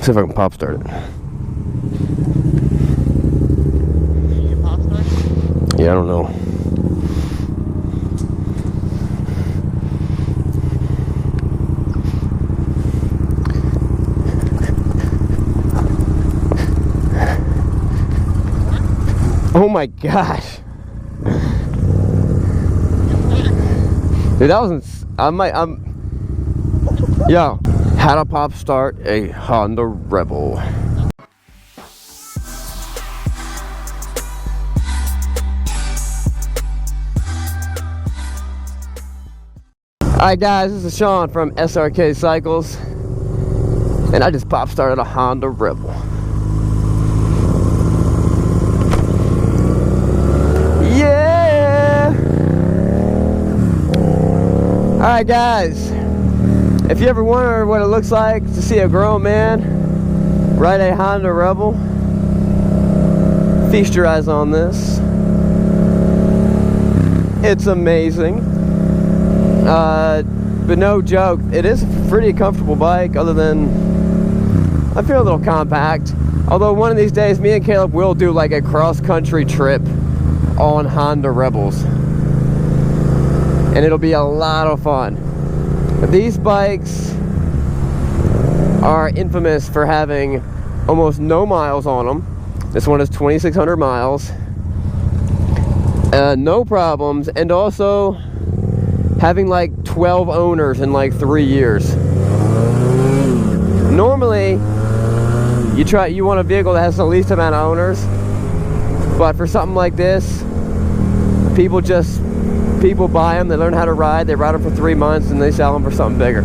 See if I can pop start it. You pop start? Yeah, I don't know. Oh my gosh. Dude, that wasn't. Yo, how to pop start a Honda Rebel. Alright guys, this is Sean from Srkcycles, and I just pop started a Honda Rebel. Yeah! Alright guys, if you ever wonder what it looks like to see a grown man ride a Honda Rebel, feast your eyes on this. It's amazing. But no joke, it is a pretty comfortable bike, other than I feel a little compact. Although one of these days me and Caleb will do like a cross-country trip on Honda Rebels, and it'll be a lot of fun. But these bikes are infamous for having almost no miles on them. This one is 2,600 miles, no problems, and also having like 12 owners in like 3 years. Normally, you want a vehicle that has the least amount of owners, but for something like this, people buy them, they learn how to ride, they ride them for 3 months, and they sell them for something bigger.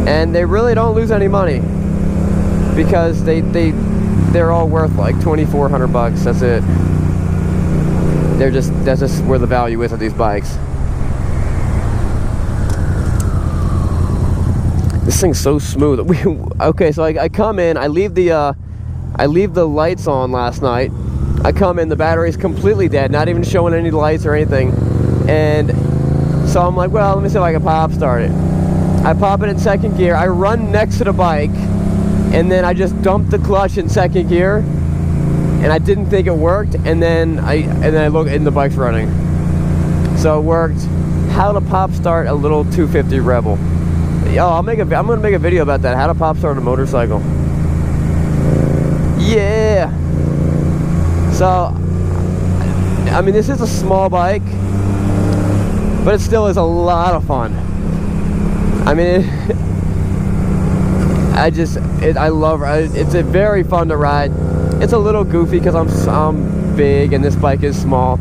And they really don't lose any money, because they're all worth like 2,400 bucks. That's it. That's just where the value is of these bikes. This thing's so smooth. Okay, so I come in, I leave the lights on last night. I come in, the battery's completely dead, not even showing any lights or anything. And so I'm like, well, let me see if I can pop start it. I pop it in second gear, I run next to the bike, and then I just dump the clutch in second gear, and I didn't think it worked, and then I look and the bike's running. So it worked. How to pop start a little 250 Rebel. Yo, I'm gonna make a video about that. How to pop start a motorcycle. Yeah. So, I mean, this is a small bike, but it still is a lot of fun. I mean, I love it. It's very fun to ride. It's a little goofy because I'm big and this bike is small,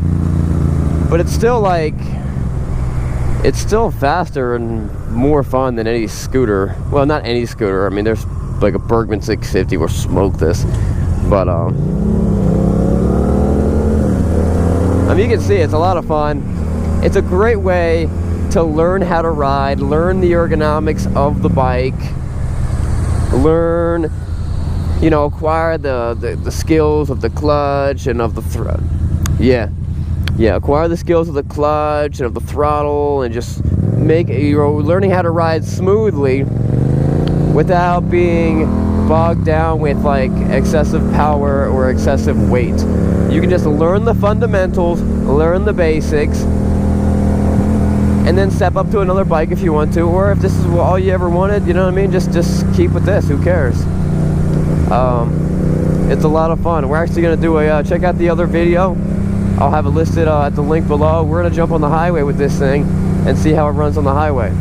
but it's still like, it's still faster and more fun than any scooter. Well, not any scooter. I mean, there's like a Bergman 650 will smoke this, but I mean, you can see it's a lot of fun. It's a great way to learn how to ride, learn the ergonomics of the bike, learn, you know, acquire the skills of the clutch and of the throttle. Yeah, acquire the skills of the clutch and of the throttle, and just learning how to ride smoothly without being bogged down with like excessive power or excessive weight. You can just learn the fundamentals, learn the basics, and then step up to another bike if you want to, or if this is all you ever wanted, you know what I mean, just keep with this, who cares. It's a lot of fun. We're actually going to do a check out the other video. I'll have it listed at the link below. We're going to jump on the highway with this thing and see how it runs on the highway.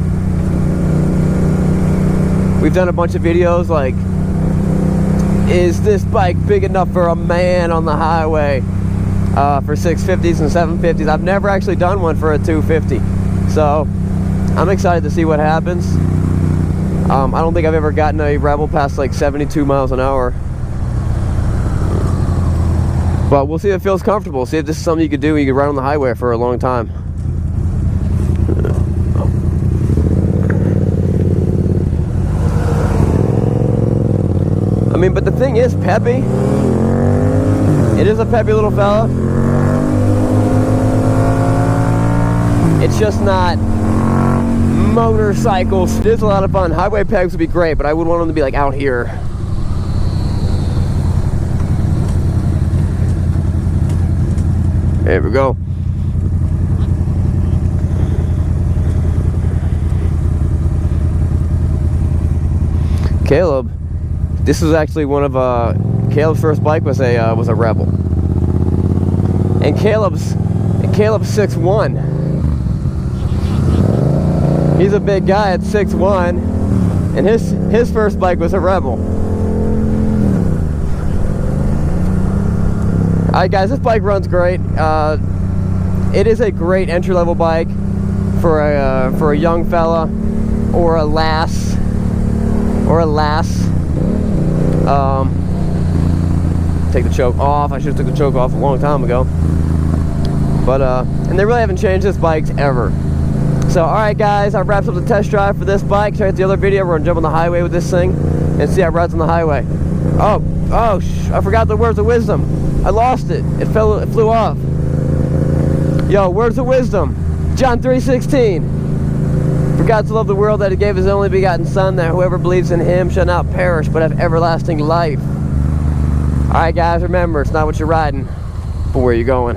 We've done a bunch of videos like, is this bike big enough for a man on the highway, for 650s and 750s. I've never actually done one for a 250, so I'm excited to see what happens. I don't think I've ever gotten a Rebel past like 72 miles an hour. But we'll see if it feels comfortable. See if this is something you could do. You could ride on the highway for a long time. I mean, but the thing is peppy. It is a peppy little fella. It's just not motorcycles. It is a lot of fun. Highway pegs would be great, but I would want them to be like out here. There we go. Caleb, this was actually one of Caleb's first bike was a Rebel, and Caleb's 6'1". He's a big guy at 6'1", and his first bike was a Rebel. Alright guys, this bike runs great. It is a great entry-level bike for a young fella or a lass. Take the choke off. I should have took the choke off a long time ago. But and they really haven't changed this bike ever. So alright guys, that wraps up the test drive for this bike. Check out the other video. We're gonna jump on the highway with this thing and see how it rides on the highway. I forgot the words of wisdom. I lost it. It flew off. Yo, words of wisdom. John 3:16. For God so loved the world that he gave his only begotten Son, that whoever believes in him shall not perish but have everlasting life. Alright guys, remember, it's not what you're riding, but where you're going.